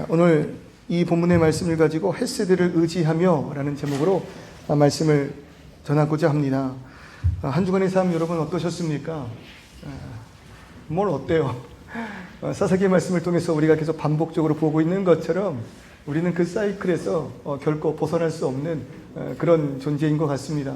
오늘 이 본문의 말씀을 가지고 헤세드를 의지하며 라는 제목으로 말씀을 전하고자 합니다. 한 주간의 삶 여러분 어떠셨습니까? 뭘 어때요? 사사기의 말씀을 통해서 우리가 계속 반복적으로 보고 있는 것처럼 우리는 그 사이클에서 결코 벗어날 수 없는 그런 존재인 것 같습니다.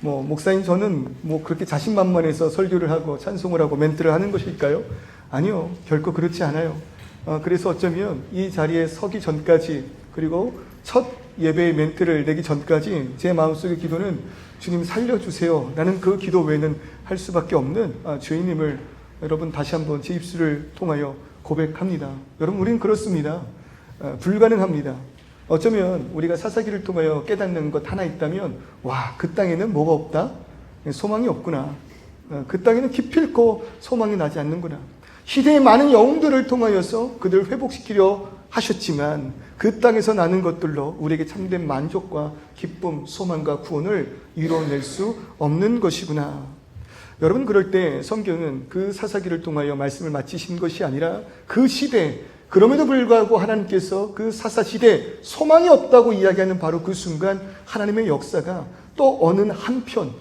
목사인 저는 그렇게 자신만만해서 설교를 하고 찬송을 하고 멘트를 하는 것일까요? 아니요, 결코 그렇지 않아요. 그래서 어쩌면 이 자리에 서기 전까지, 그리고 첫 예배의 멘트를 내기 전까지 제 마음속의 기도는 주님 살려주세요 라는 그 기도 외에는 할 수밖에 없는 죄인임을 여러분 다시 한번 제 입술을 통하여 고백합니다. 여러분, 우리는 그렇습니다. 불가능합니다. 어쩌면 우리가 사사기를 통하여 깨닫는 것 하나 있다면, 그 땅에는 뭐가 없다? 소망이 없구나. 그 땅에는 기필코 소망이 나지 않는구나. 시대의 많은 영웅들을 통하여서 그들을 회복시키려 하셨지만 그 땅에서 나는 것들로 우리에게 참된 만족과 기쁨, 소망과 구원을 이루어낼 수 없는 것이구나. 여러분, 그럴 때 성경은 그 사사기를 통하여 말씀을 마치신 것이 아니라 그 시대, 그럼에도 불구하고 하나님께서 그 사사시대에 소망이 없다고 이야기하는 바로 그 순간 하나님의 역사가 또 어느 한편,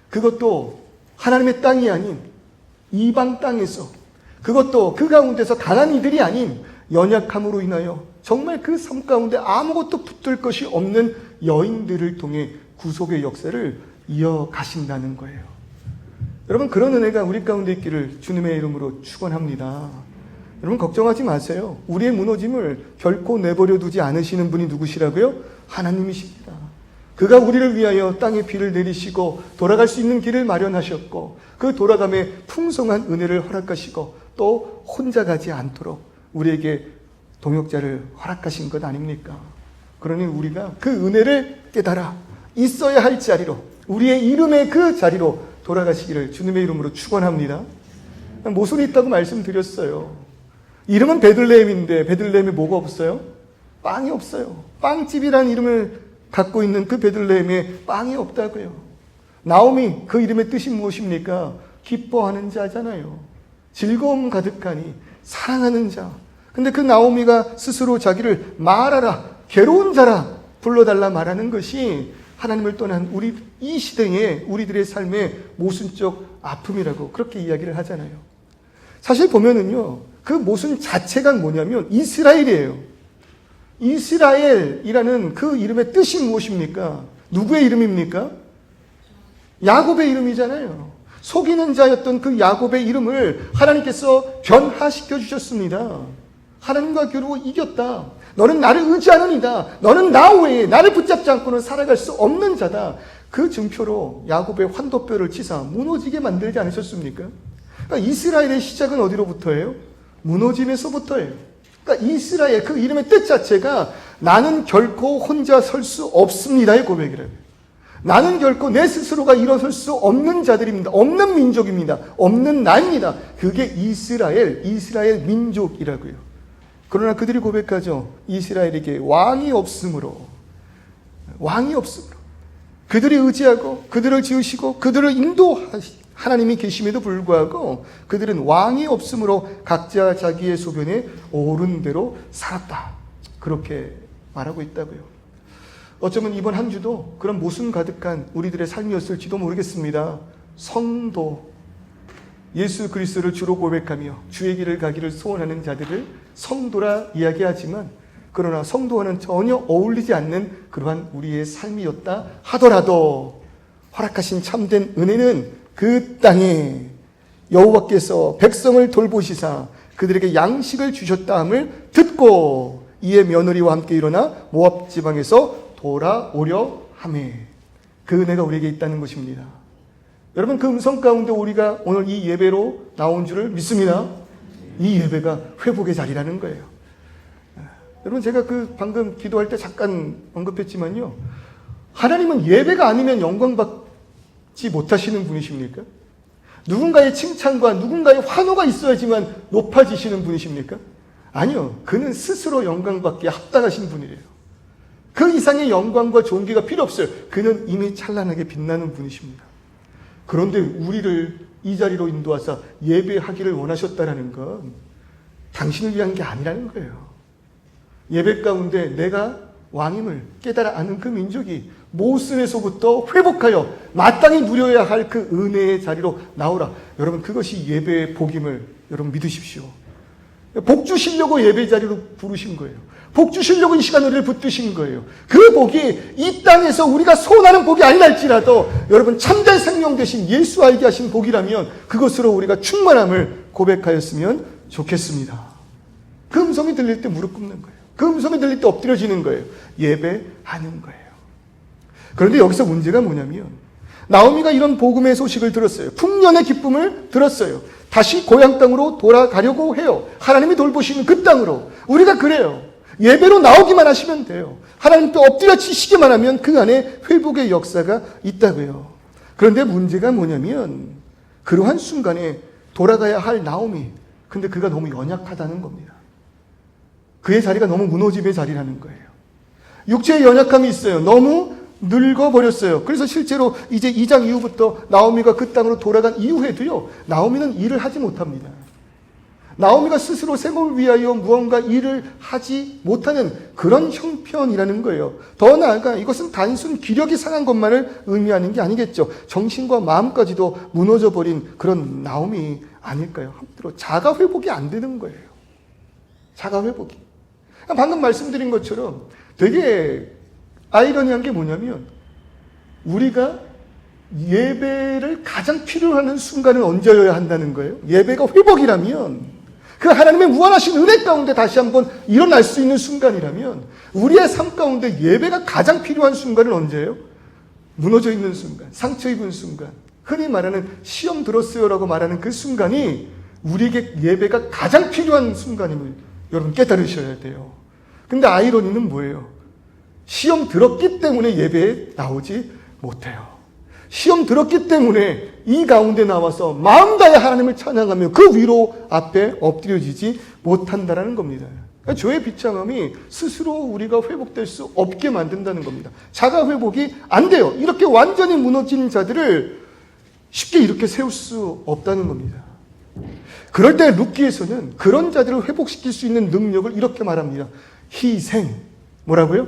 그것도 하나님의 땅이 아닌 이방 땅에서, 그것도 그 가운데서 강한 이들이 아닌 연약함으로 인하여 정말 그 삶 가운데 아무것도 붙들 것이 없는 여인들을 통해 구속의 역사를 이어가신다는 거예요. 여러분, 그런 은혜가 우리 가운데 있기를 주님의 이름으로 축원합니다. 여러분, 걱정하지 마세요. 우리의 무너짐을 결코 내버려 두지 않으시는 분이 누구시라고요? 하나님이십니다. 그가 우리를 위하여 땅에 비를 내리시고 돌아갈 수 있는 길을 마련하셨고, 그 돌아감에 풍성한 은혜를 허락하시고 또 혼자 가지 않도록 우리에게 동역자를 허락하신 것 아닙니까? 그러니 우리가 그 은혜를 깨달아 있어야 할 자리로, 우리의 이름의 그 자리로 돌아가시기를 주님의 이름으로 축원합니다. 모순이 있다고 말씀드렸어요. 이름은 베들레헴인데 베들레헴에 뭐가 없어요? 빵이 없어요. 빵집이라는 이름을 갖고 있는 그 베들레헴에 빵이 없다고요. 나오미, 그 이름의 뜻이 무엇입니까? 기뻐하는 자잖아요. 즐거움 가득하니 사랑하는 자. 근데 그 나오미가 스스로 자기를 말하라, 괴로운 자라 불러달라 말하는 것이 하나님을 떠난 우리 이 시대의 우리들의 삶의 모순적 아픔이라고 그렇게 이야기를 하잖아요. 사실 보면은요, 그 모순 자체가 뭐냐면 이스라엘이에요. 이스라엘이라는 그 이름의 뜻이 무엇입니까? 누구의 이름입니까? 야곱의 이름이잖아요. 속이는 자였던 그 야곱의 이름을 하나님께서 변화시켜 주셨습니다. 하나님과 겨루고 이겼다. 너는 나를 의지하느니다. 너는 나 외에 나를 붙잡지 않고는 살아갈 수 없는 자다. 그 증표로 야곱의 환도뼈를 치사 무너지게 만들지 않으셨습니까? 그러니까 이스라엘의 시작은 어디로부터예요? 무너짐에서부터예요. 그러니까 이스라엘, 그 이름의 뜻 자체가 나는 결코 혼자 설 수 없습니다의 고백이라고요. 나는 결코 내 스스로가 일어설 수 없는 자들입니다. 없는 민족입니다. 없는 나입니다. 그게 이스라엘 민족이라고요. 그러나 그들이 고백하죠. 이스라엘에게 왕이 없으므로 그들이 의지하고 그들을 지으시고 그들을 인도하시 하나님이 계심에도 불구하고 그들은 왕이 없으므로 각자 자기의 소변에 오른 대로 살았다. 그렇게 말하고 있다고요. 어쩌면 이번 한 주도 그런 모순 가득한 우리들의 삶이었을지도 모르겠습니다. 성도, 예수 그리스도를 주로 고백하며 주의 길을 가기를 소원하는 자들을 성도라 이야기하지만, 그러나 성도와는 전혀 어울리지 않는 그러한 우리의 삶이었다 하더라도 허락하신 참된 은혜는 그 땅에 여호와께서 백성을 돌보시사 그들에게 양식을 주셨다 함을 듣고 이에 며느리와 함께 일어나 모압 지방에서 돌아오려 하매, 그 은혜가 우리에게 있다는 것입니다. 여러분, 그 음성 가운데 우리가 오늘 이 예배로 나온 줄을 믿습니다. 이 예배가 회복의 자리라는 거예요. 여러분, 제가 방금 기도할 때 잠깐 언급했지만요, 하나님은 예배가 아니면 영광받지 못하시는 분이십니까? 누군가의 칭찬과 누군가의 환호가 있어야지만 높아지시는 분이십니까? 아니요, 그는 스스로 영광받기에 합당하신 분이래요. 그 이상의 영광과 존귀가 필요 없어요. 그는 이미 찬란하게 빛나는 분이십니다. 그런데 우리를 이 자리로 인도하사 예배하기를 원하셨다는 건 당신을 위한 게 아니라는 거예요. 예배 가운데 내가 왕임을 깨달아 아는 그 민족이 모순에서부터 회복하여 마땅히 누려야 할 그 은혜의 자리로 나오라. 여러분, 그것이 예배의 복임을 여러분 믿으십시오. 복 주시려고 예배 자리로 부르신 거예요. 복 주시려고 이 시간 우리를 붙드신 거예요. 그 복이 이 땅에서 우리가 소원하는 복이 아니랄지라도 여러분 참된 생명 되신 예수 알게 하신 복이라면 그것으로 우리가 충만함을 고백하였으면 좋겠습니다. 그 음성이 들릴 때 무릎 꿇는 거예요. 그 음성이 들릴 때 엎드려지는 거예요. 예배하는 거예요. 그런데 여기서 문제가 뭐냐면 나오미가 이런 복음의 소식을 들었어요. 풍년의 기쁨을 들었어요. 다시 고향 땅으로 돌아가려고 해요. 하나님이 돌보시는 그 땅으로. 우리가 그래요. 예배로 나오기만 하시면 돼요. 하나님께 엎드려치시기만 하면 그 안에 회복의 역사가 있다고요. 그런데 문제가 뭐냐면 그러한 순간에 돌아가야 할 나오미. 근데 그가 너무 연약하다는 겁니다. 그의 자리가 너무 무너짐의 자리라는 거예요. 육체의 연약함이 있어요. 너무 늙어버렸어요. 그래서 실제로 이제 2장 이후부터 나오미가 그 땅으로 돌아간 이후에도요, 나오미는 일을 하지 못합니다. 나오미가 스스로 생업을 위하여 무언가 일을 하지 못하는 그런 형편이라는 거예요. 더 나아가 이것은 단순 기력이 상한 것만을 의미하는 게 아니겠죠. 정신과 마음까지도 무너져버린 그런 나오미 아닐까요? 한마디로 자가 회복이 안 되는 거예요. 자가 회복이. 방금 말씀드린 것처럼 되게 아이러니한 게 뭐냐면 우리가 예배를 가장 필요로 하는 순간은 언제여야 한다는 거예요? 예배가 회복이라면 그 하나님의 무한하신 은혜 가운데 다시 한번 일어날 수 있는 순간이라면 우리의 삶 가운데 예배가 가장 필요한 순간은 언제예요? 무너져 있는 순간, 상처 입은 순간, 흔히 말하는 시험 들었어요라고 말하는 그 순간이 우리에게 예배가 가장 필요한 순간임을 여러분 깨달으셔야 돼요. 근데 아이러니는 뭐예요? 시험 들었기 때문에 예배에 나오지 못해요. 시험 들었기 때문에 이 가운데 나와서 마음 다해 하나님을 찬양하며 그 위로 앞에 엎드려지지 못한다는 겁니다. 죄의 비참함이 스스로 우리가 회복될 수 없게 만든다는 겁니다. 자가 회복이 안 돼요. 이렇게 완전히 무너진 자들을 쉽게 이렇게 세울 수 없다는 겁니다. 그럴 때 룻기에서는 그런 자들을 회복시킬 수 있는 능력을 이렇게 말합니다. 희생. 뭐라고요?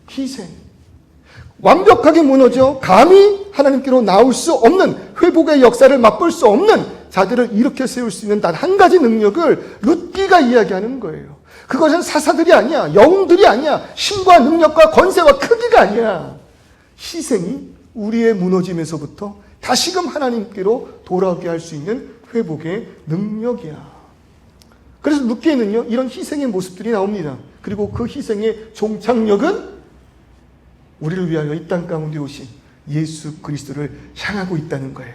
희생. 완벽하게 무너져 감히 하나님께로 나올 수 없는 회복의 역사를 맛볼 수 없는 자들을 이렇게 세울 수 있는 단 한 가지 능력을 룻기가 이야기하는 거예요. 그것은 사사들이 아니야. 영웅들이 아니야. 힘과 능력과 권세와 크기가 아니야. 희생이 우리의 무너짐에서부터 다시금 하나님께로 돌아오게 할 수 있는 회복의 능력이야. 그래서 룻기에는요, 이런 희생의 모습들이 나옵니다. 그리고 그 희생의 종착역은 우리를 위하여 이 땅 가운데 오신 예수 그리스도를 향하고 있다는 거예요.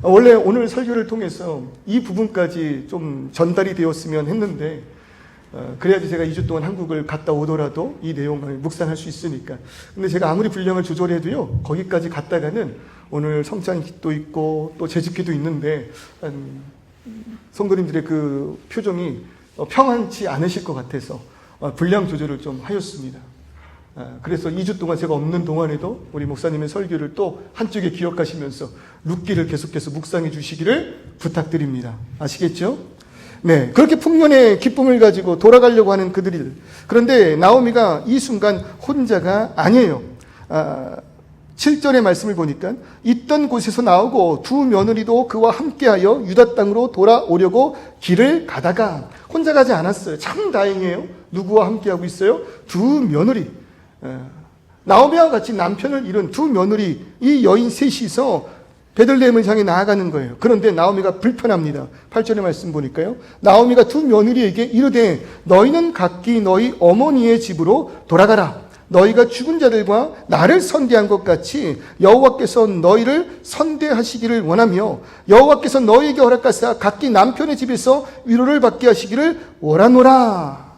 원래 오늘 설교를 통해서 이 부분까지 좀 전달이 되었으면 했는데 그래야지 제가 2주 동안 한국을 갔다 오더라도 이 내용을 묵상할 수 있으니까. 근데 제가 아무리 분량을 조절해도요, 거기까지 갔다가는 오늘 성찬기도 있고 또 제집기도 있는데 성도님들의 그 표정이 평안치 않으실 것 같아서 분량 조절을 좀 하였습니다. 그래서 2주 동안 제가 없는 동안에도 우리 목사님의 설교를 또 한쪽에 기억하시면서 룻기를 계속해서 묵상해 주시기를 부탁드립니다. 아시겠죠? 네, 그렇게 풍년의 기쁨을 가지고 돌아가려고 하는 그들이. 그런데 나오미가 이 순간 혼자가 아니에요. 7절의 말씀을 보니까 있던 곳에서 나오고 두 며느리도 그와 함께하여 유다 땅으로 돌아오려고 길을 가다가 혼자 가지 않았어요. 참 다행이에요. 누구와 함께하고 있어요? 두 며느리. 나오미와 같이 남편을 잃은 두 며느리, 이 여인 셋이서 베들레헴을 향해 나아가는 거예요. 그런데 나오미가 불편합니다. 8절의 말씀 보니까요. 나오미가 두 며느리에게 이르되 너희는 각기 너희 어머니의 집으로 돌아가라. 너희가 죽은 자들과 나를 선대한 것 같이 여호와께서 너희를 선대하시기를 원하며 여호와께서 너희에게 허락하사 각기 남편의 집에서 위로를 받게 하시기를 원하노라.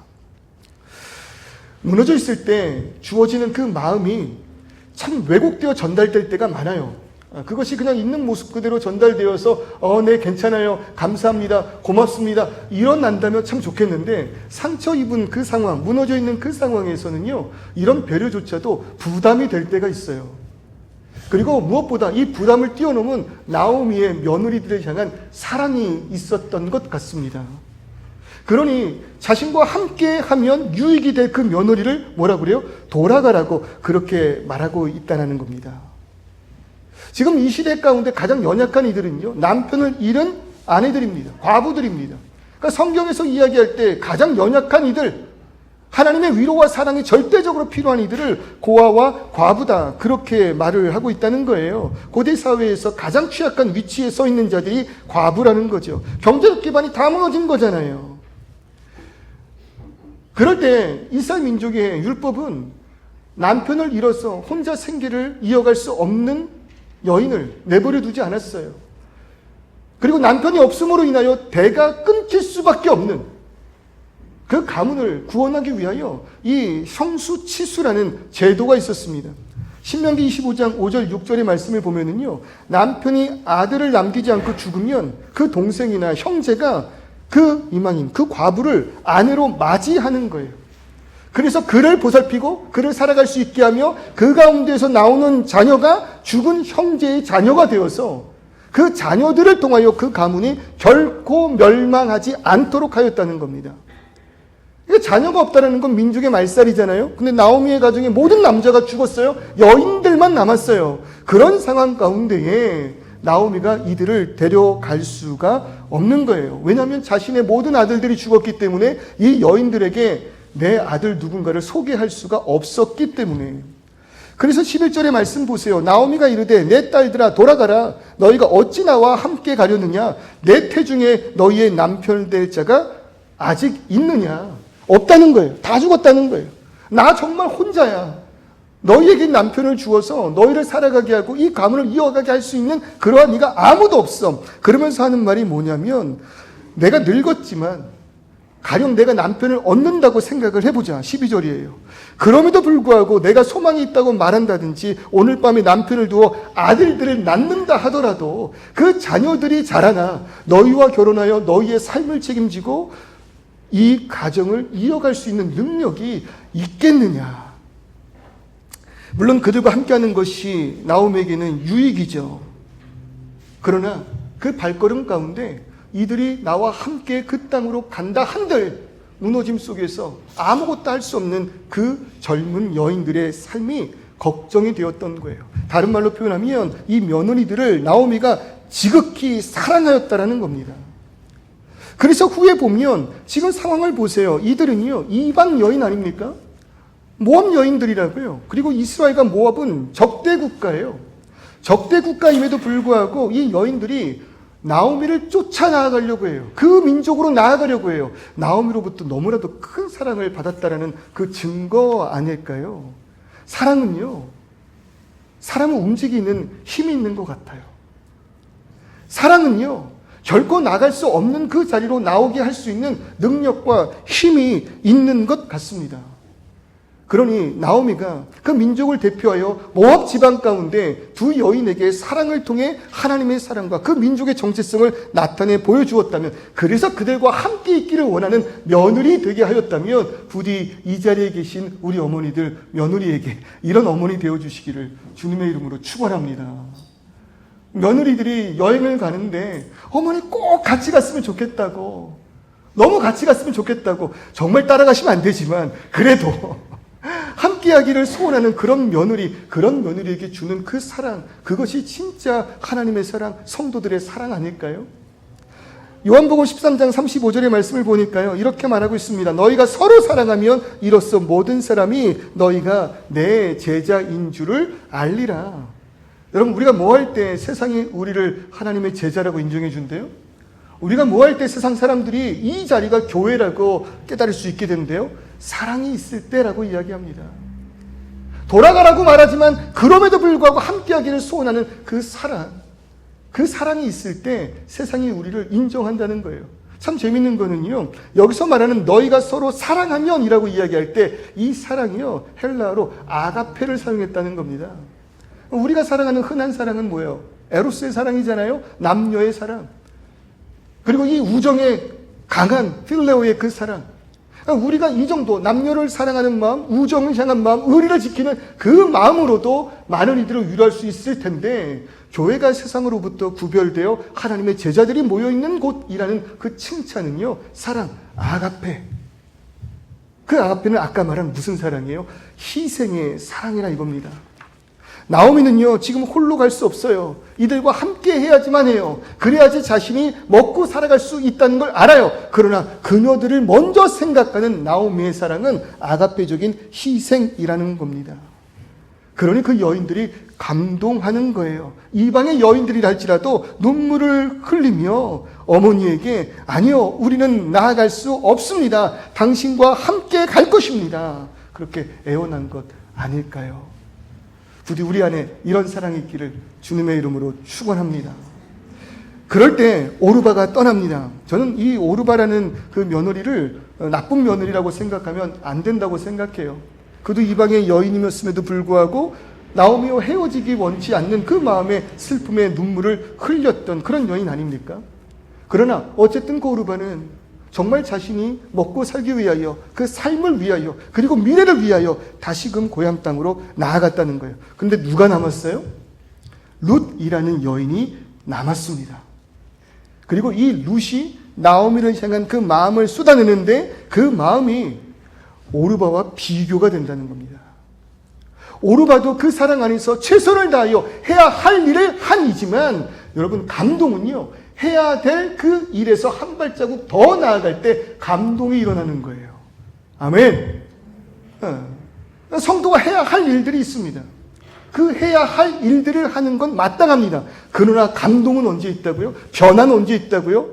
무너져 있을 때 주어지는 그 마음이 참 왜곡되어 전달될 때가 많아요. 그것이 그냥 있는 모습 그대로 전달되어서 네, 괜찮아요, 감사합니다, 고맙습니다 일어난다면 참 좋겠는데 상처 입은 그 상황, 무너져 있는 그 상황에서는요, 이런 배려조차도 부담이 될 때가 있어요. 그리고 무엇보다 이 부담을 뛰어넘은 나오미의 며느리들을 향한 사랑이 있었던 것 같습니다. 그러니 자신과 함께 하면 유익이 될 그 며느리를 뭐라고 그래요? 돌아가라고 그렇게 말하고 있다는 겁니다. 지금 이 시대 가운데 가장 연약한 이들은요, 남편을 잃은 아내들입니다. 과부들입니다. 그러니까 성경에서 이야기할 때 가장 연약한 이들, 하나님의 위로와 사랑이 절대적으로 필요한 이들을 고아와 과부다, 그렇게 말을 하고 있다는 거예요. 고대 사회에서 가장 취약한 위치에 서 있는 자들이 과부라는 거죠. 경제적 기반이 다 무너진 거잖아요. 그럴 때 이스라엘 민족의 율법은 남편을 잃어서 혼자 생계를 이어갈 수 없는 여인을 내버려 두지 않았어요. 그리고 남편이 없음으로 인하여 대가 끊길 수밖에 없는 그 가문을 구원하기 위하여 이 형수치수라는 제도가 있었습니다. 신명기 25장 5절 6절의 말씀을 보면은요, 남편이 아들을 남기지 않고 죽으면 그 동생이나 형제가 그 이방인, 그 과부를 아내로 맞이하는 거예요. 그래서 그를 보살피고 그를 살아갈 수 있게 하며 그 가운데에서 나오는 자녀가 죽은 형제의 자녀가 되어서 그 자녀들을 통하여 그 가문이 결코 멸망하지 않도록 하였다는 겁니다. 자녀가 없다는 건 민족의 말살이잖아요. 근데 나오미의 가정에 모든 남자가 죽었어요. 여인들만 남았어요. 그런 상황 가운데에 나오미가 이들을 데려갈 수가 없는 거예요. 왜냐하면 자신의 모든 아들들이 죽었기 때문에 이 여인들에게 내 아들 누군가를 소개할 수가 없었기 때문에. 그래서 11절의 말씀 보세요. 나오미가 이르되 내 딸들아 돌아가라. 너희가 어찌 나와 함께 가려느냐. 내 태중에 너희의 남편 될 자가 아직 있느냐. 없다는 거예요. 다 죽었다는 거예요. 나 정말 혼자야. 너희에게 남편을 주어서 너희를 살아가게 하고 이 가문을 이어가게 할 수 있는 그러한 이가 아무도 없어. 그러면서 하는 말이 뭐냐면, 내가 늙었지만 가령 내가 남편을 얻는다고 생각을 해보자. 12절이에요. 그럼에도 불구하고 내가 소망이 있다고 말한다든지 오늘 밤에 남편을 두어 아들들을 낳는다 하더라도 그 자녀들이 자라나 너희와 결혼하여 너희의 삶을 책임지고 이 가정을 이어갈 수 있는 능력이 있겠느냐. 물론 그들과 함께하는 것이 나오미에게는 유익이죠. 그러나 그 발걸음 가운데 이들이 나와 함께 그 땅으로 간다 한들 무너짐 속에서 아무것도 할 수 없는 그 젊은 여인들의 삶이 걱정이 되었던 거예요. 다른 말로 표현하면 이 며느리들을 나오미가 지극히 사랑하였다라는 겁니다. 그래서 후에 보면 지금 상황을 보세요. 이들은요, 이방 여인 아닙니까? 모압 여인들이라고요. 그리고 이스라엘과 모압은 적대 국가예요. 적대 국가임에도 불구하고 이 여인들이 나오미를 쫓아나가려고 해요. 그 민족으로 나아가려고 해요. 나오미로부터 너무나도 큰 사랑을 받았다라는 그 증거 아닐까요? 사랑은 움직이는 힘이 있는 것 같아요. 사랑은요, 결코 나갈 수 없는 그 자리로 나오게 할 수 있는 능력과 힘이 있는 것 같습니다. 그러니 나오미가 그 민족을 대표하여 모압 지방 가운데 두 여인에게 사랑을 통해 하나님의 사랑과 그 민족의 정체성을 나타내 보여주었다면, 그래서 그들과 함께 있기를 원하는 며느리 되게 하였다면, 부디 이 자리에 계신 우리 어머니들 며느리에게 이런 어머니 되어주시기를 주님의 이름으로 축원합니다. 며느리들이 여행을 가는데 어머니 꼭 같이 갔으면 좋겠다고, 너무 같이 갔으면 좋겠다고, 정말 따라가시면 안 되지만 그래도 함께하기를 소원하는 그런 며느리에게 주는 그 사랑, 그것이 진짜 하나님의 사랑, 성도들의 사랑 아닐까요? 요한복음 13장 35절의 말씀을 보니까요, 이렇게 말하고 있습니다. 너희가 서로 사랑하면 이로써 모든 사람이 너희가 내 제자인 줄을 알리라. 여러분, 우리가 뭐 할 때 세상이 우리를 하나님의 제자라고 인정해 준대요? 우리가 뭐 할 때 세상 사람들이 이 자리가 교회라고 깨달을 수 있게 되는데요, 사랑이 있을 때라고 이야기합니다. 돌아가라고 말하지만 그럼에도 불구하고 함께하기를 소원하는 그 사랑이 있을 때 세상이 우리를 인정한다는 거예요. 참 재밌는 거는요, 여기서 말하는 너희가 서로 사랑하면 이라고 이야기할 때 이 사랑이요, 헬라어로 아가페를 사용했다는 겁니다. 우리가 사랑하는 흔한 사랑은 뭐예요? 에로스의 사랑이잖아요. 남녀의 사랑. 그리고 이 우정의 강한 필레오의 그 사랑. 우리가 이 정도 남녀를 사랑하는 마음, 우정을 향한 마음, 의리를 지키는 그 마음으로도 많은 이들을 위로할 수 있을 텐데, 교회가 세상으로부터 구별되어 하나님의 제자들이 모여있는 곳이라는 그 칭찬은요, 사랑, 아가페. 그 아가페는 아까 말한 무슨 사랑이에요? 희생의 사랑이라 이겁니다. 나오미는요, 지금 홀로 갈 수 없어요. 이들과 함께 해야지만 해요. 그래야지 자신이 먹고 살아갈 수 있다는 걸 알아요. 그러나 그녀들을 먼저 생각하는 나오미의 사랑은 아가페적인 희생이라는 겁니다. 그러니 그 여인들이 감동하는 거예요. 이방의 여인들이라 할지라도 눈물을 흘리며 어머니에게 아니요, 우리는 나아갈 수 없습니다. 당신과 함께 갈 것입니다. 그렇게 애원한 것 아닐까요? 부디 우리 안에 이런 사랑이 있기를 주님의 이름으로 축원합니다. 그럴 때 오르바가 떠납니다. 저는 이 오르바라는 그 며느리를 나쁜 며느리라고 생각하면 안 된다고 생각해요. 그도 이방의 여인이었음에도 불구하고 나오미와 헤어지기 원치 않는 그 마음의 슬픔의 눈물을 흘렸던 그런 여인 아닙니까? 그러나 어쨌든 그 오르바는 정말 자신이 먹고 살기 위하여, 그 삶을 위하여, 그리고 미래를 위하여 다시금 고향 땅으로 나아갔다는 거예요. 그런데 누가 남았어요? 룻이라는 여인이 남았습니다. 그리고 이 룻이 나오미를 향한 그 마음을 쏟아내는데 그 마음이 오르바와 비교가 된다는 겁니다. 오르바도 그 사랑 안에서 최선을 다하여 해야 할 일을 한이지만 여러분, 감동은요, 해야 될 그 일에서 한 발자국 더 나아갈 때 감동이 일어나는 거예요. 아멘. 성도가 해야 할 일들이 있습니다. 그 해야 할 일들을 하는 건 마땅합니다. 그러나 감동은 언제 있다고요? 변화는 언제 있다고요?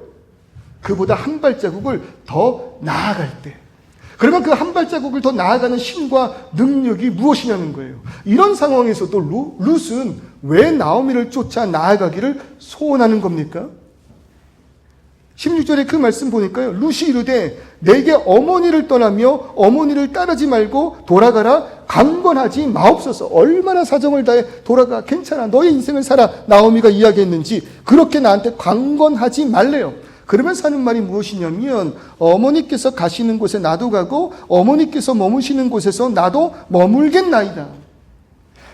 그보다 한 발자국을 더 나아갈 때. 그러면 그 한 발자국을 더 나아가는 힘과 능력이 무엇이냐는 거예요. 이런 상황에서도 룻은 왜 나오미를 쫓아 나아가기를 소원하는 겁니까? 16절에 그 말씀 보니까요. 룻이 이르되 내게 어머니를 떠나며 어머니를 따르지 말고 돌아가라. 강권하지 마옵소서. 얼마나 사정을 다해 돌아가. 괜찮아. 너의 인생을 살아. 나오미가 이야기했는지 그렇게 나한테 강권하지 말래요. 그러면서 하는 말이 무엇이냐면 어머니께서 가시는 곳에 나도 가고 어머니께서 머무시는 곳에서 나도 머물겠나이다.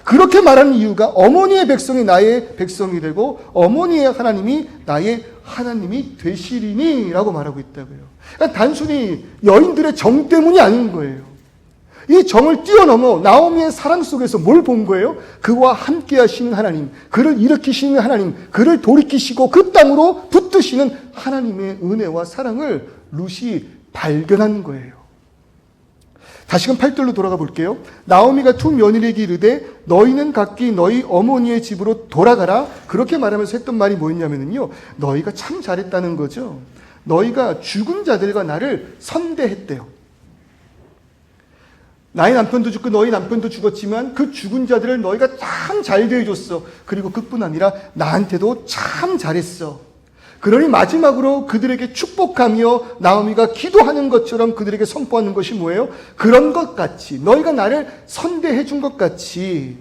그렇게 말하는 이유가 어머니의 백성이 나의 백성이 되고 어머니의 하나님이 나의 하나님이 되시리니 라고 말하고 있다고요. 그러니까 단순히 여인들의 정 때문이 아닌 거예요. 이 정을 뛰어넘어 나오미의 사랑 속에서 뭘 본 거예요? 그와 함께 하시는 하나님, 그를 일으키시는 하나님, 그를 돌이키시고 그 땅으로 붙드시는 하나님의 은혜와 사랑을 룻이 발견한 거예요. 다시금 8절로 돌아가 볼게요. 나오미가 두 며느리에게 이르되 너희는 각기 너희 어머니의 집으로 돌아가라. 그렇게 말하면서 했던 말이 뭐였냐면요, 너희가 참 잘했다는 거죠. 너희가 죽은 자들과 나를 선대했대요. 나의 남편도 죽고 너희 남편도 죽었지만 그 죽은 자들을 너희가 참 잘 대해줬어. 그리고 그뿐 아니라 나한테도 참 잘했어. 그러니 마지막으로 그들에게 축복하며 나오미가 기도하는 것처럼 그들에게 선포하는 것이 뭐예요? 그런 것 같이, 너희가 나를 선대해 준 것 같이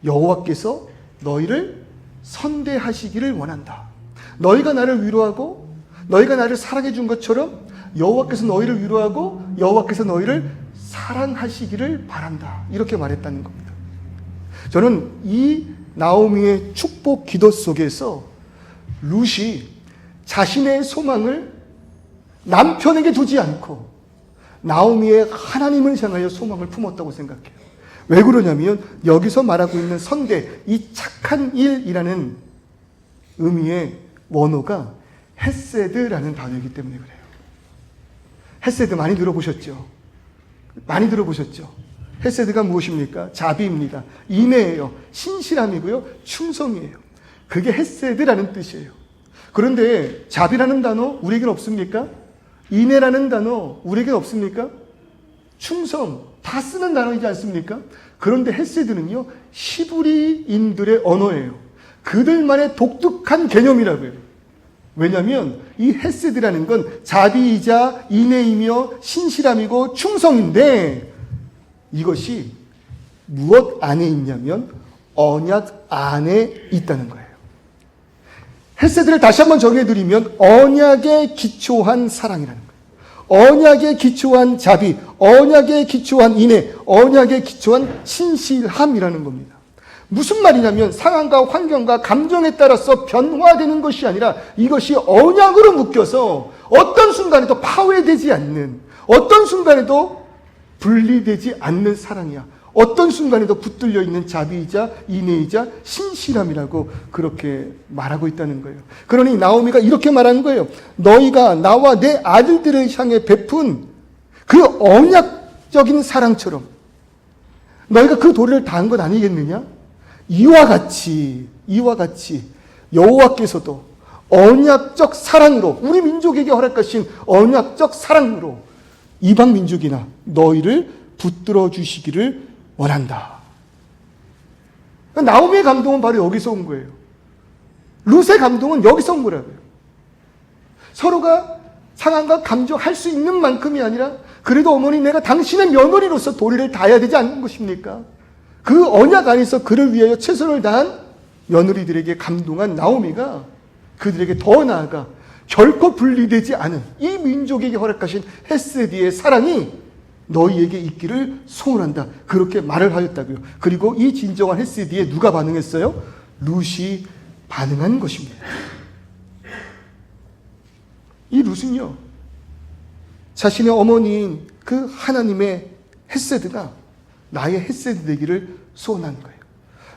여호와께서 너희를 선대하시기를 원한다. 너희가 나를 위로하고 너희가 나를 사랑해 준 것처럼 여호와께서 너희를 위로하고 여호와께서 너희를 사랑하시기를 바란다. 이렇게 말했다는 겁니다. 저는 이 나오미의 축복 기도 속에서 룻이 자신의 소망을 남편에게 두지 않고 나오미의 하나님을 향하여 소망을 품었다고 생각해요. 왜 그러냐면 여기서 말하고 있는 선대, 이 착한 일이라는 의미의 원어가 헤세드라는 단어이기 때문에 그래요. 헤세드 많이 들어보셨죠? 많이 들어보셨죠? 헤세드가 무엇입니까? 자비입니다. 인애예요. 신실함이고요. 충성이에요. 그게 헤세드라는 뜻이에요. 그런데 자비라는 단어 우리에겐 없습니까? 인애라는 단어 우리에겐 없습니까? 충성 다 쓰는 단어이지 않습니까? 그런데 헤세드는요, 히브리인들의 언어예요. 그들만의 독특한 개념이라고요. 왜냐하면 이 헤세드라는 건 자비이자 인애이며 신실함이고 충성인데 이것이 무엇 안에 있냐면 언약 안에 있다는 거예요. 헤세드를 다시 한번 정해드리면 언약에 기초한 사랑이라는 거예요. 언약에 기초한 자비, 언약에 기초한 인애, 언약에 기초한 신실함이라는 겁니다. 무슨 말이냐면 상황과 환경과 감정에 따라서 변화되는 것이 아니라 이것이 언약으로 묶여서 어떤 순간에도 파괴되지 않는, 어떤 순간에도 분리되지 않는 사랑이야. 어떤 순간에도 붙들려 있는 자비이자 인애이자 신실함이라고 그렇게 말하고 있다는 거예요. 그러니 나오미가 이렇게 말하는 거예요. 너희가 나와 내 아들들을 향해 베푼 그 언약적인 사랑처럼 너희가 그 도리를 다한 것 아니겠느냐? 이와 같이 여호와께서도 언약적 사랑으로, 우리 민족에게 허락하신 언약적 사랑으로 이방 민족이나 너희를 붙들어 주시기를 원한다. 나오미의 감동은 바로 여기서 온 거예요. 룻의 감동은 여기서 온 거라고요. 서로가 상황과 감정할 수 있는 만큼이 아니라 그래도 어머니 내가 당신의 며느리로서 도리를 다해야 되지 않는 것입니까? 그 언약 안에서 그를 위하여 최선을 다한 며느리들에게 감동한 나오미가 그들에게 더 나아가 결코 분리되지 않은 이 민족에게 허락하신 헤세디의 사랑이 너희에게 있기를 소원한다. 그렇게 말을 하였다고요. 그리고 이 진정한 헤세디에 누가 반응했어요? 룻이 반응한 것입니다. 이 룻은요, 자신의 어머니인 그 하나님의 헤세드가 나의 헤세드 되기를 소원한 거예요.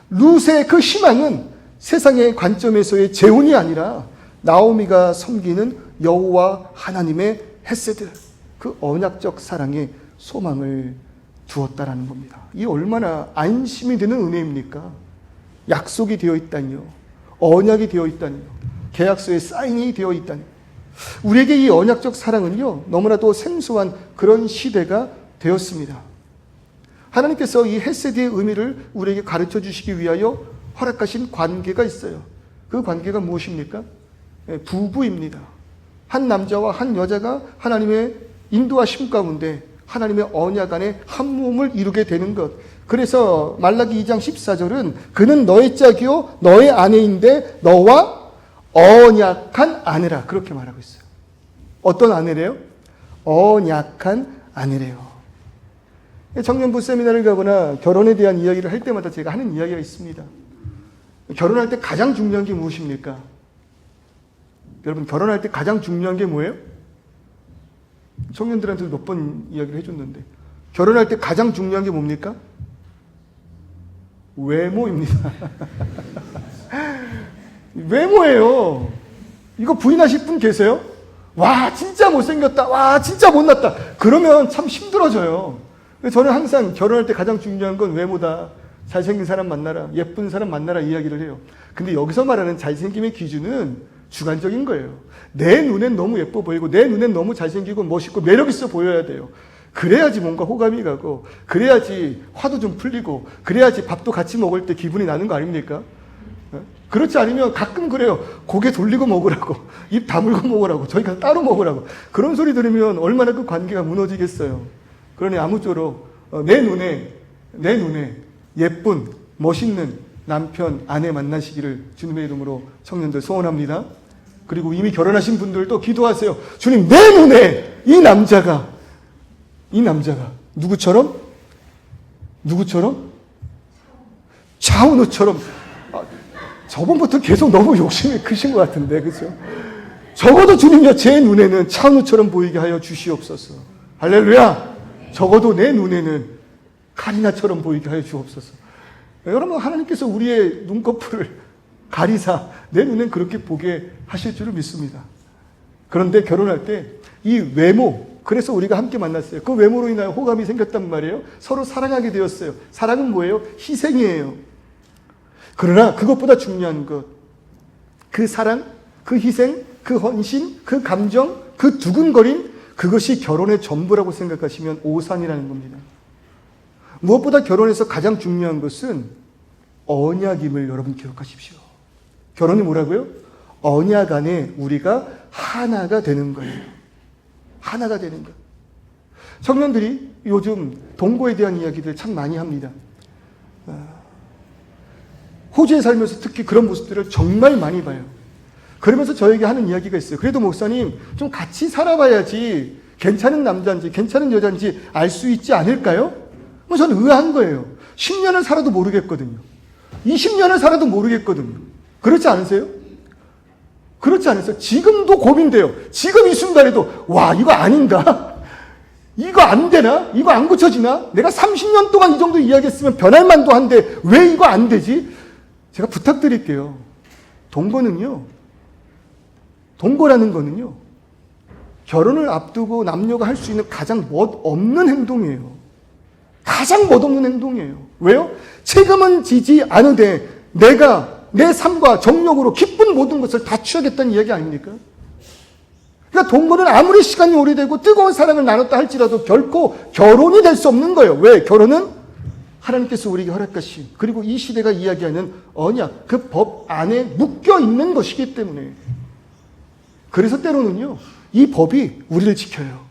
룻의 그 희망은 세상의 관점에서의 재혼이 아니라 나오미가 섬기는 여호와 하나님의 헤세드, 그 언약적 사랑에 소망을 두었다라는 겁니다. 이 얼마나 안심이 되는 은혜입니까? 약속이 되어 있다니요, 언약이 되어 있다니요, 계약서에 사인이 되어 있다니요. 우리에게 이 언약적 사랑은요, 너무나도 생소한 그런 시대가 되었습니다. 하나님께서 이 헤세드의 의미를 우리에게 가르쳐 주시기 위하여 허락하신 관계가 있어요. 그 관계가 무엇입니까? 부부입니다. 한 남자와 한 여자가 하나님의 인도하심 가운데 하나님의 언약 안에 한 몸을 이루게 되는 것. 그래서 말라기 2장 14절은 그는 너의 짝이요 너의 아내인데 너와 언약한 아내라, 그렇게 말하고 있어요. 어떤 아내래요? 언약한 아내래요. 청년부 세미나를 가거나 결혼에 대한 이야기를 할 때마다 제가 하는 이야기가 있습니다. 결혼할 때 가장 중요한 게 무엇입니까? 여러분, 결혼할 때 가장 중요한 게 뭐예요? 청년들한테도 몇 번 이야기를 해줬는데, 결혼할 때 가장 중요한 게 뭡니까? 외모입니다. 외모예요. 이거 부인하실 분 계세요? 와, 진짜 못생겼다. 와, 진짜 못났다. 그러면 참 힘들어져요. 저는 항상 결혼할 때 가장 중요한 건 외모다. 잘생긴 사람 만나라. 예쁜 사람 만나라 이야기를 해요. 근데 여기서 말하는 잘생김의 기준은 주관적인 거예요. 내 눈엔 너무 예뻐 보이고 내 눈엔 너무 잘생기고 멋있고 매력 있어 보여야 돼요. 그래야지 뭔가 호감이 가고, 그래야지 화도 좀 풀리고, 그래야지 밥도 같이 먹을 때 기분이 나는 거 아닙니까? 그렇지 않으면 가끔 그래요. 고개 돌리고 먹으라고, 입 다물고 먹으라고, 저희가 따로 먹으라고. 그런 소리 들으면 얼마나 그 관계가 무너지겠어요. 그러니 아무쪼록 내 눈에 예쁜 멋있는 남편, 아내 만나시기를 주님의 이름으로 청년들 소원합니다. 그리고 이미 결혼하신 분들도 기도하세요. 주님, 내 눈에 이 남자가 누구처럼? 차은우처럼. 저번부터 계속 너무 욕심이 크신 것 같은데, 그죠? 적어도 주님이여 제 눈에는 차은우처럼 보이게 하여 주시옵소서. 할렐루야! 적어도 내 눈에는 카리나처럼 보이게 하여 주옵소서. 여러분, 하나님께서 우리의 눈꺼풀을 가리사 내 눈엔 그렇게 보게 하실 줄을 믿습니다. 그런데 결혼할 때 이 외모, 그래서 우리가 함께 만났어요. 그 외모로 인하여 호감이 생겼단 말이에요. 서로 사랑하게 되었어요. 사랑은 뭐예요? 희생이에요. 그러나 그것보다 중요한 것, 그 사랑, 그 희생, 그 헌신, 그 감정, 그 두근거림, 그것이 결혼의 전부라고 생각하시면 오산이라는 겁니다. 무엇보다 결혼에서 가장 중요한 것은 언약임을 여러분 기억하십시오. 결혼이 뭐라고요? 언약 안에 우리가 하나가 되는 거예요. 하나가 되는 것. 청년들이 요즘 동거에 대한 이야기들 참 많이 합니다. 호주에 살면서 특히 그런 모습들을 정말 많이 봐요. 그러면서 저에게 하는 이야기가 있어요. 그래도 목사님, 좀 같이 살아봐야지 괜찮은 남자인지 괜찮은 여자인지 알 수 있지 않을까요? 저는 의아한 거예요. 10년을 살아도 모르겠거든요. 20년을 살아도 모르겠거든요. 그렇지 않으세요? 그렇지 않으세요? 지금도 고민돼요. 지금 이 순간에도 와, 이거 아닌가? 이거 안 되나? 이거 안 고쳐지나? 내가 30년 동안 이 정도 이야기했으면 변할 만도 한데 왜 이거 안 되지? 제가 부탁드릴게요. 동거라는 거는요, 결혼을 앞두고 남녀가 할 수 있는 가장 멋없는 행동이에요. 가장 멋없는 행동이에요. 왜요? 책임은 지지 않으되 내가 내 삶과 정력으로 기쁜 모든 것을 다 취하겠다는 이야기 아닙니까? 그러니까 동거는 아무리 시간이 오래되고 뜨거운 사랑을 나눴다 할지라도 결코 결혼이 될 수 없는 거예요. 왜? 결혼은 하나님께서 우리에게 허락하신, 그리고 이 시대가 이야기하는 언약, 그 법 안에 묶여 있는 것이기 때문에. 그래서 때로는요, 이 법이 우리를 지켜요.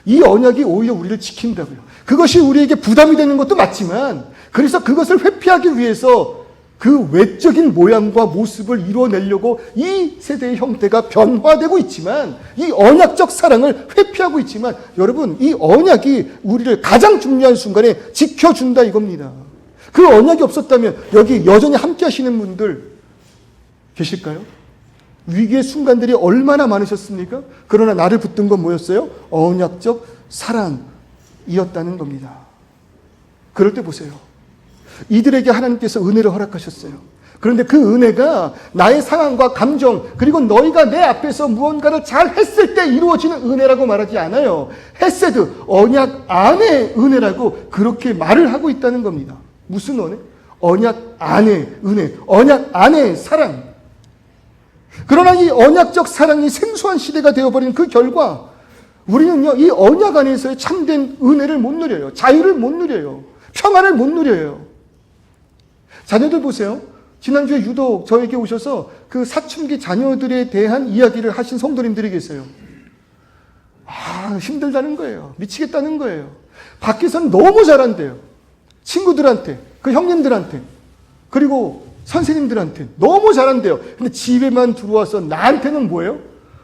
이 언약이 오히려 우리를 지킨다고요. 그것이 우리에게 부담이 되는 것도 맞지만, 그래서 그것을 회피하기 위해서 그 외적인 모양과 모습을 이루어내려고 이 세대의 형태가 변화되고 있지만, 이 언약적 사랑을 회피하고 있지만, 여러분, 이 언약이 우리를 가장 중요한 순간에 지켜준다 이겁니다. 그 언약이 없었다면 여기 여전히 함께 하시는 분들 계실까요? 위기의 순간들이 얼마나 많으셨습니까? 그러나 나를 붙든 건 뭐였어요? 언약적 사랑이었다는 겁니다. 그럴 때 보세요. 이들에게 하나님께서 은혜를 허락하셨어요. 그런데 그 은혜가 나의 상황과 감정, 그리고 너희가 내 앞에서 무언가를 잘 했을 때 이루어지는 은혜라고 말하지 않아요. 헤세드, 언약 안의 은혜라고 그렇게 말을 하고 있다는 겁니다. 무슨 은혜? 언약 안의 은혜, 언약 안의 사랑. 그러나 이 언약적 사랑이 생소한 시대가 되어버린 그 결과 우리는요, 이 언약 안에서의 참된 은혜를 못 누려요. 자유를 못 누려요. 평안을 못 누려요. 자녀들 보세요. 지난주에 유독 저에게 오셔서 그 사춘기 자녀들에 대한 이야기를 하신 성도님들이 계세요. 힘들다는 거예요. 미치겠다는 거예요. 밖에서는 너무 잘한대요. 친구들한테, 그 형님들한테, 그리고 선생님들한테 너무 잘한대요. 근데 집에만 들어와서 나한테는 뭐예요?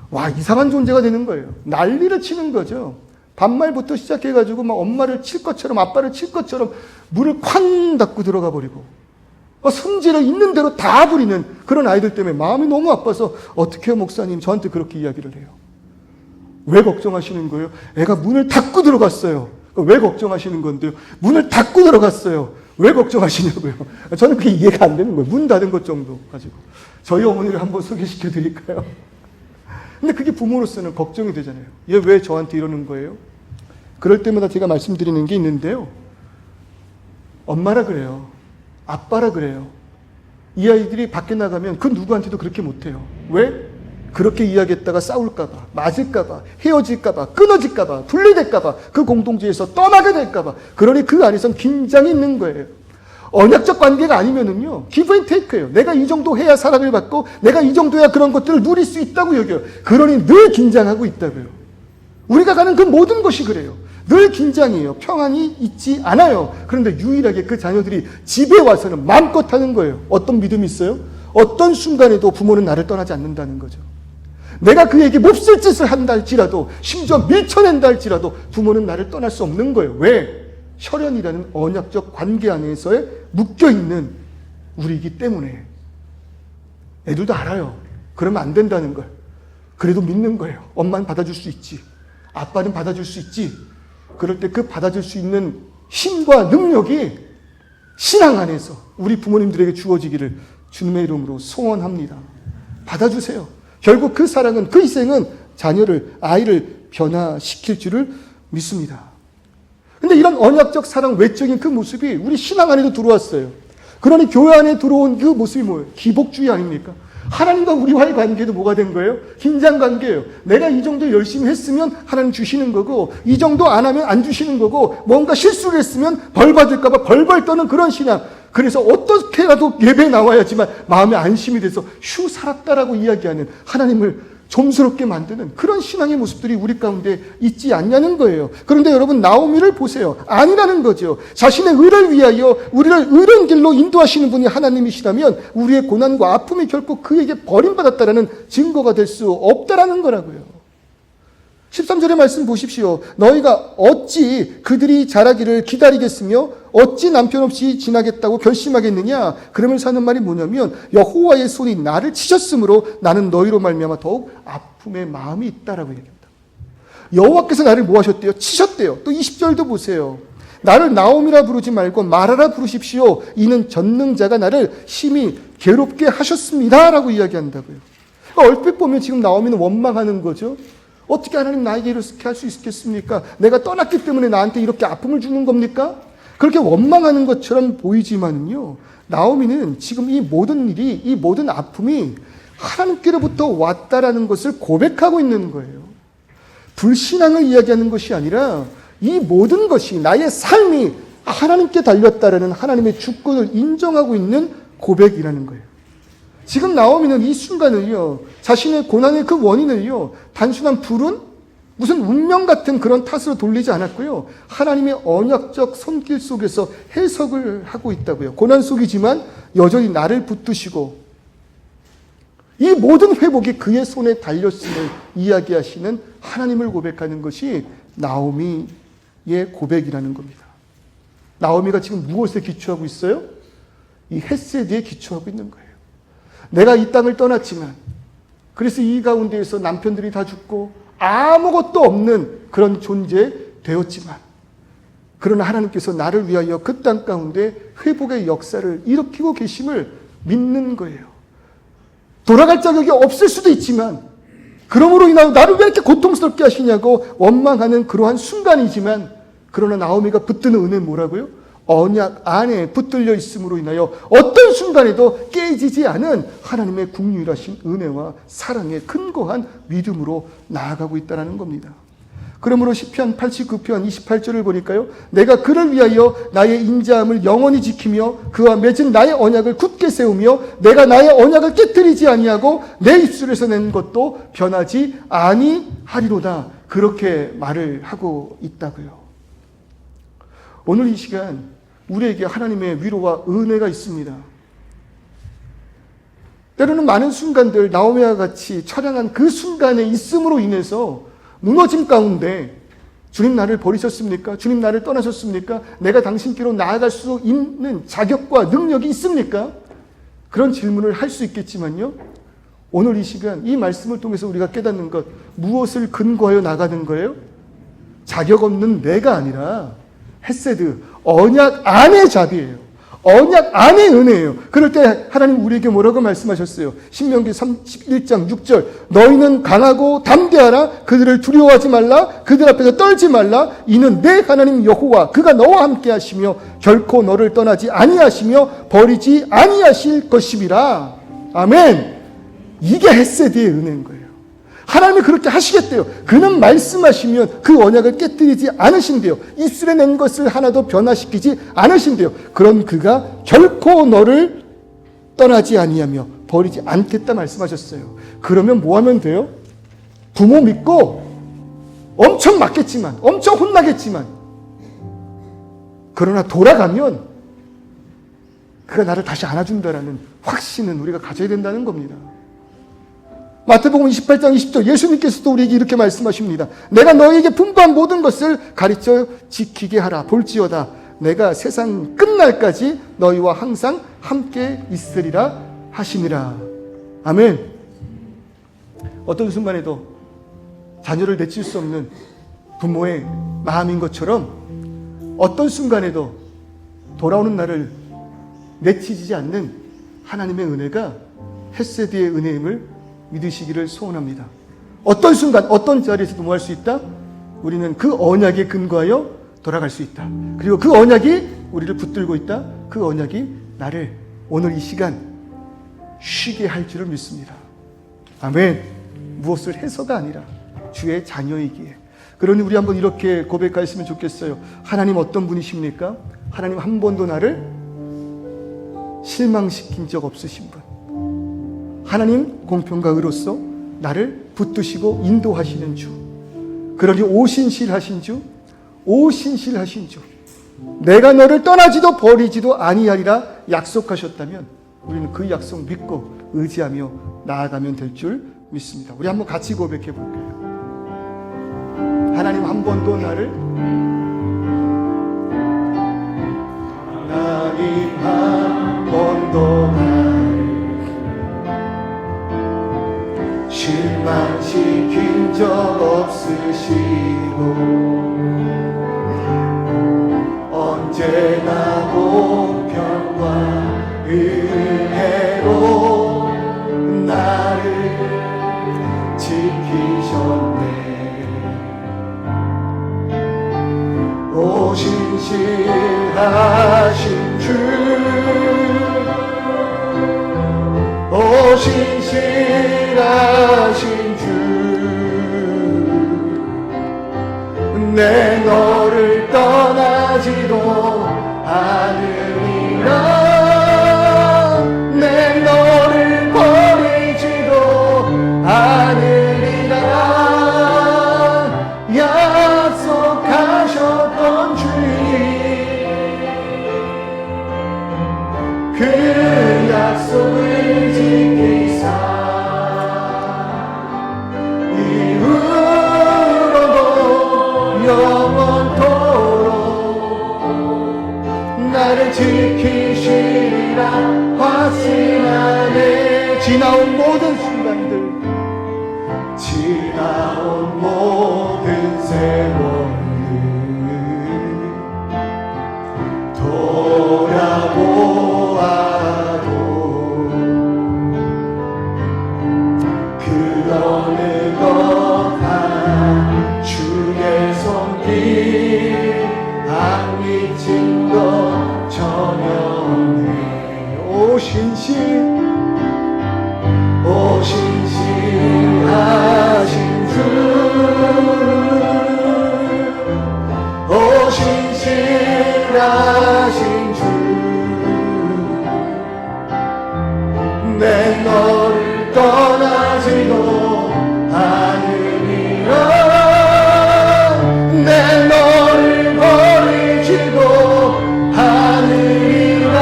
와, 이상한 존재가 되는 거예요. 난리를 치는 거죠. 반말부터 시작해가지고 막 엄마를 칠 것처럼, 아빠를 칠 것처럼 문을 쾅 닫고 들어가 버리고 성질을 있는 대로 다 부리는 그런 아이들 때문에 마음이 너무 아파서 어떻게 해요, 목사님? 저한테 그렇게 이야기를 해요. 왜 걱정하시는 거예요? 애가 문을 닫고 들어갔어요. 왜 걱정하시는 건데요? 문을 닫고 들어갔어요. 왜 걱정하시냐고요? 저는 그게 이해가 안 되는 거예요. 문 닫은 것 정도 가지고. 저희 어머니를 한번 소개시켜 드릴까요? 근데 그게 부모로서는 걱정이 되잖아요. 얘 왜 저한테 이러는 거예요? 그럴 때마다 제가 말씀드리는 게 있는데요. 엄마라 그래요. 아빠라 그래요. 이 아이들이 밖에 나가면 그 누구한테도 그렇게 못해요. 왜? 그렇게 이야기했다가 싸울까봐, 맞을까봐, 헤어질까봐, 끊어질까봐, 분리될까봐, 그 공동체에서 떠나게 될까봐. 그러니 그 안에선 긴장이 있는 거예요. 언약적 관계가 아니면은요, give and take예요. 내가 이 정도 해야 사랑을 받고, 내가 이 정도 해야 그런 것들을 누릴 수 있다고 여겨요. 그러니 늘 긴장하고 있다고요. 우리가 가는 그 모든 것이 그래요. 늘 긴장이에요. 평안이 있지 않아요. 그런데 유일하게 그 자녀들이 집에 와서는 마음껏 하는 거예요. 어떤 믿음이 있어요? 어떤 순간에도 부모는 나를 떠나지 않는다는 거죠. 내가 그에게 몹쓸 짓을 한다 할지라도, 심지어 밀쳐낸다 할지라도 부모는 나를 떠날 수 없는 거예요. 왜? 혈연이라는 언약적 관계 안에서에 묶여있는 우리이기 때문에. 애들도 알아요. 그러면 안 된다는 걸. 그래도 믿는 거예요. 엄마는 받아줄 수 있지. 아빠는 받아줄 수 있지. 그럴 때 그 받아줄 수 있는 힘과 능력이 신앙 안에서 우리 부모님들에게 주어지기를 주님의 이름으로 소원합니다. 받아주세요. 결국 그 사랑은, 그 희생은 자녀를, 아이를 변화시킬 줄을 믿습니다. 근데 이런 언약적 사랑 외적인 그 모습이 우리 신앙 안에도 들어왔어요. 그러니 교회 안에 들어온 그 모습이 뭐예요? 기복주의 아닙니까? 하나님과 우리와의 관계도 뭐가 된 거예요? 긴장 관계예요. 내가 이 정도 열심히 했으면 하나님 주시는 거고, 이 정도 안 하면 안 주시는 거고, 뭔가 실수를 했으면 벌 받을까 봐 벌벌 떠는 그런 신앙. 그래서 어떻게라도 예배에 나와야지만 마음에 안심이 돼서 휴 살았다라고 이야기하는, 하나님을 좀스럽게 만드는 그런 신앙의 모습들이 우리 가운데 있지 않냐는 거예요. 그런데 여러분, 나오미를 보세요. 아니라는 거죠. 자신의 의를 위하여 우리를 의로운 길로 인도하시는 분이 하나님이시라면 우리의 고난과 아픔이 결코 그에게 버림받았다라는 증거가 될 수 없다라는 거라고요. 13절의 말씀 보십시오. 너희가 어찌 그들이 자라기를 기다리겠으며 어찌 남편 없이 지나겠다고 결심하겠느냐? 그러면서 하는 말이 뭐냐면 여호와의 손이 나를 치셨으므로 나는 너희로 말미암아 더욱 아픔의 마음이 있다라고 얘기합니다. 여호와께서 나를 뭐 하셨대요? 치셨대요. 또 20절도 보세요. 나를 나옴이라 부르지 말고 마라라 부르십시오. 이는 전능자가 나를 심히 괴롭게 하셨습니다. 라고 이야기한다고요. 얼핏 보면 지금 나오미는 원망하는 거죠. 어떻게 하나님 나에게 이렇게 할 수 있겠습니까? 내가 떠났기 때문에 나한테 이렇게 아픔을 주는 겁니까? 그렇게 원망하는 것처럼 보이지만요, 나오미는 지금 이 모든 일이, 이 모든 아픔이 하나님께로부터 왔다라는 것을 고백하고 있는 거예요. 불신앙을 이야기하는 것이 아니라 이 모든 것이, 나의 삶이 하나님께 달렸다라는 하나님의 주권을 인정하고 있는 고백이라는 거예요. 지금 나오미는 이 순간을요, 자신의 고난의 그 원인을요, 단순한 불운, 무슨 운명 같은 그런 탓으로 돌리지 않았고요, 하나님의 언약적 손길 속에서 해석을 하고 있다고요. 고난 속이지만 여전히 나를 붙드시고 이 모든 회복이 그의 손에 달렸음을 이야기하시는 하나님을 고백하는 것이 나오미의 고백이라는 겁니다. 나오미가 지금 무엇에 기초하고 있어요? 이 헤세드에 기초하고 있는 거예요. 내가 이 땅을 떠났지만, 그래서 이 가운데에서 남편들이 다 죽고 아무것도 없는 그런 존재 되었지만, 그러나 하나님께서 나를 위하여 그 땅 가운데 회복의 역사를 일으키고 계심을 믿는 거예요. 돌아갈 자격이 없을 수도 있지만, 그러므로 인하여 나를 왜 이렇게 고통스럽게 하시냐고 원망하는 그러한 순간이지만, 그러나 나오미가 붙드는 은혜는 뭐라고요? 언약 안에 붙들려 있음으로 인하여 어떤 순간에도 깨지지 않은 하나님의 긍휼하신 은혜와 사랑에 근거한 믿음으로 나아가고 있다는 겁니다. 그러므로 시편 89편 28절을 보니까요, 내가 그를 위하여 나의 인자함을 영원히 지키며 그와 맺은 나의 언약을 굳게 세우며 내가 나의 언약을 깨뜨리지 아니하고 내 입술에서 낸 것도 변하지 아니하리로다, 그렇게 말을 하고 있다고요. 오늘 이 시간 우리에게 하나님의 위로와 은혜가 있습니다. 때로는 많은 순간들, 나오미와 같이 처량한 그 순간에 있음으로 인해서 무너짐 가운데 주님 나를 버리셨습니까? 주님 나를 떠나셨습니까? 내가 당신께로 나아갈 수 있는 자격과 능력이 있습니까? 그런 질문을 할 수 있겠지만요, 오늘 이 시간 이 말씀을 통해서 우리가 깨닫는 것, 무엇을 근거하여 나가는 거예요? 자격 없는 내가 아니라 헤세드, 언약 안의 자비예요. 언약 안의 은혜예요. 그럴 때 하나님 우리에게 뭐라고 말씀하셨어요? 신명기 31장 6절, 너희는 강하고 담대하라. 그들을 두려워하지 말라. 그들 앞에서 떨지 말라. 이는 내 하나님 여호와 그가 너와 함께 하시며 결코 너를 떠나지 아니하시며 버리지 아니하실 것임이라. 아멘. 이게 헤세드의 은혜인 거예요. 하나님이 그렇게 하시겠대요. 그는 말씀하시면 그 언약을 깨뜨리지 않으신대요. 입술에 낸 것을 하나도 변화시키지 않으신대요. 그런 그가 결코 너를 떠나지 아니하며 버리지 않겠다 말씀하셨어요. 그러면 뭐 하면 돼요? 부모 믿고 엄청 맞겠지만, 엄청 혼나겠지만, 그러나 돌아가면 그가 나를 다시 안아준다라는 확신은 우리가 가져야 된다는 겁니다. 마태복음 28장 20절, 예수님께서도 우리에게 이렇게 말씀하십니다. 내가 너희에게 분부한 모든 것을 가르쳐 지키게 하라. 볼지어다 내가 세상 끝날까지 너희와 항상 함께 있으리라 하시니라. 아멘. 어떤 순간에도 자녀를 내칠 수 없는 부모의 마음인 것처럼 어떤 순간에도 돌아오는 날을 내치지 않는 하나님의 은혜가 헤세드의 은혜임을 믿으시기를 소원합니다. 어떤 순간, 어떤 자리에서도 뭐 할 수 있다? 우리는 그 언약에 근거하여 돌아갈 수 있다. 그리고 그 언약이 우리를 붙들고 있다. 그 언약이 나를 오늘 이 시간 쉬게 할 줄을 믿습니다. 아멘. 무엇을 해서가 아니라 주의 자녀이기에. 그러니 우리 한번 이렇게 고백하였으면 좋겠어요. 하나님 어떤 분이십니까? 하나님 한 번도 나를 실망시킨 적 없으신 분. 하나님 공평과 의로서 나를 붙드시고 인도하시는 주. 그러니 오신실하신 주, 오신실하신 주. 내가 너를 떠나지도 버리지도 아니하리라 약속하셨다면 우리는 그 약속 믿고 의지하며 나아가면 될 줄 믿습니다. 우리 한번 같이 고백해 볼게요. 하나님 한 번도 나를 죄나 공평과 은혜로 나를 지키셨네. 오 신실하신 주, 오 신실하신 주, 내 너를 떠나지도 않으리라. 내 너를 버리지도 않으리라. 약속하셨던 주님, 그 약속을 지키사 이후로도 영원토록 나를 지키시리라 확신하네. 지나온 모든 순간들, 지나온 모든 세월을 돌아보아도 그 어느 것 한 주의 손길 안 미친 것 전혀 없네. 오 신실하신 주, 오 신실하신 주, 내 너를 떠나지도 않으리라. 내 너를 버리지도 않으리라.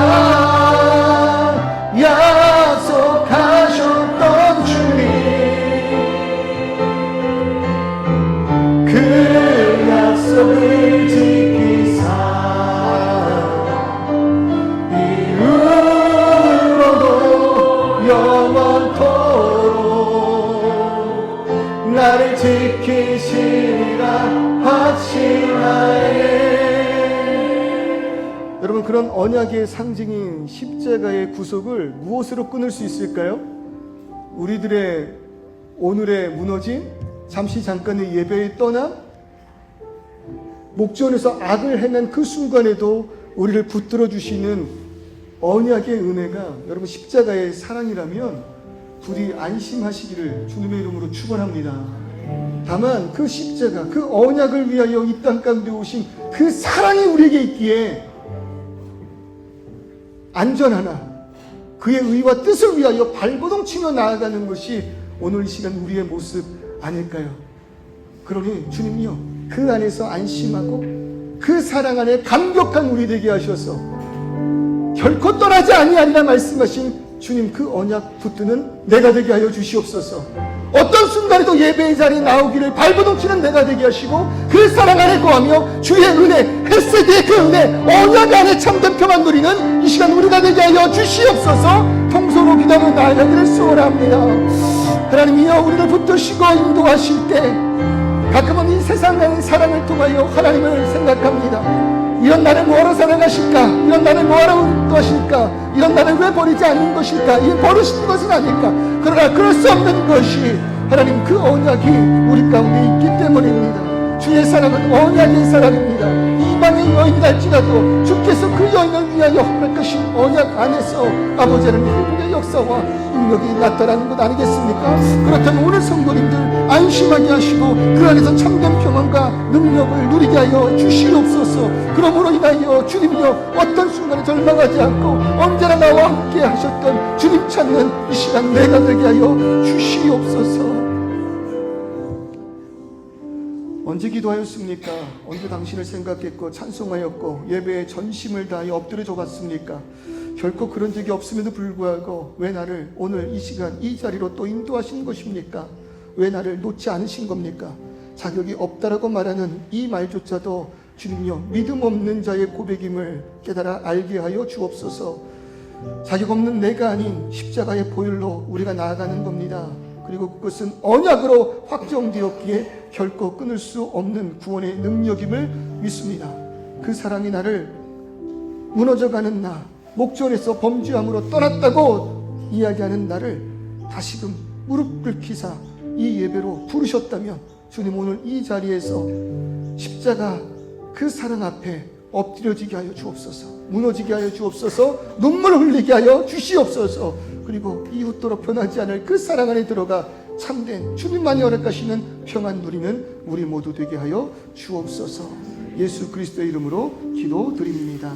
약속하셨던 주님, 그 약속을 지키사 이후로도 영원토록 나를 지키시리라 확신하에. 여러분, 그런 언약의 상징인 십자가의 구속을 무엇으로 끊을 수 있을까요? 우리들의 오늘의 무너짐, 잠시 잠깐의 예배의 떠남, 목전에서 악을 행한 그 순간에도 우리를 붙들어 주시는 언약의 은혜가 여러분 십자가의 사랑이라면 부디 안심하시기를 주님의 이름으로 축원합니다. 다만 그 십자가, 그 언약을 위하여 이 땅 가운데 오신 그 사랑이 우리에게 있기에 안전하나 그의 의와 뜻을 위하여 발버둥치며 나아가는 것이 오늘 이 시간 우리의 모습 아닐까요? 그러니 주님이요, 그 안에서 안심하고 그 사랑 안에 감격한 우리 되게 하셔서 결코 떠나지 아니하리라 말씀하신 주님, 그 언약 붙드는 내가 되게 하여 주시옵소서. 어떤 순간에도 예배의 자리에 나오기를 발버둥치는 내가 되게 하시고 그 사랑 안에 거하며 주의 은혜, 헬세드의 그 은혜, 언약 안에 참된 평안 누리는 이 시간 우리가 되게 하여 주시옵소서. 통소로 기도하며 나아가기를 소원합니다. 하나님이여, 우리를 붙드시고 인도하실 때 가끔은 이 세상의 사랑을 통하여 하나님을 생각합니다. 이런 나를 뭐하러 사랑하실까? 이런 나를 뭐하러 인도하실까? 이런 나를 왜 버리지 않는 것일까? 이 버리시는 것은 아닐까? 그러나 그럴 수 없는 것이 하나님 그 언약이 우리 가운데 있기 때문입니다. 주의 사랑은 언약의 사랑입니다. 이방의 여인이랄지라도 주께서 그 여인을 위하여 허락하신 언약 안에서 아버지 하나님 회복의 역사와 능력이 나타나는 것 아니겠습니까? 그렇다면 오늘 성도님들 안심하게 하시고 그 안에서 참된 평안과 능력을 누리게 하여 주시옵소서. 그러므로 인하여 주님이여, 어떤 순간에 절망하지 않고 언제나 나와 함께 하셨던 주님 찾는 이 시간 내가 되게 하여 주시옵소서. 언제 기도하였습니까? 언제 당신을 생각했고 찬송하였고 예배에 전심을 다하여 엎드려 줬습니까? 결코 그런 적이 없음에도 불구하고 왜 나를 오늘 이 시간 이 자리로 또 인도하신 것입니까? 왜 나를 놓지 않으신 겁니까? 자격이 없다라고 말하는 이 말조차도 주님이여, 믿음 없는 자의 고백임을 깨달아 알게 하여 주옵소서. 자격 없는 내가 아닌 십자가의 보혈로 우리가 나아가는 겁니다. 그리고 그것은 언약으로 확정되었기에 결코 끊을 수 없는 구원의 능력임을 믿습니다. 그 사랑이 나를 무너져가는 나, 목전에서 범죄함으로 떠났다고 이야기하는 나를 다시금 무릎 꿇기사 이 예배로 부르셨다면 주님 오늘 이 자리에서 십자가 그 사랑 앞에 엎드려지게 하여 주옵소서. 무너지게 하여 주옵소서. 눈물을 흘리게 하여 주시옵소서. 그리고 이웃도로 변하지 않을 그 사랑 안에 들어가 참된 주님만이 허락하시는 평안 누리는 우리 모두 되게 하여 주옵소서. 예수 그리스도의 이름으로 기도드립니다.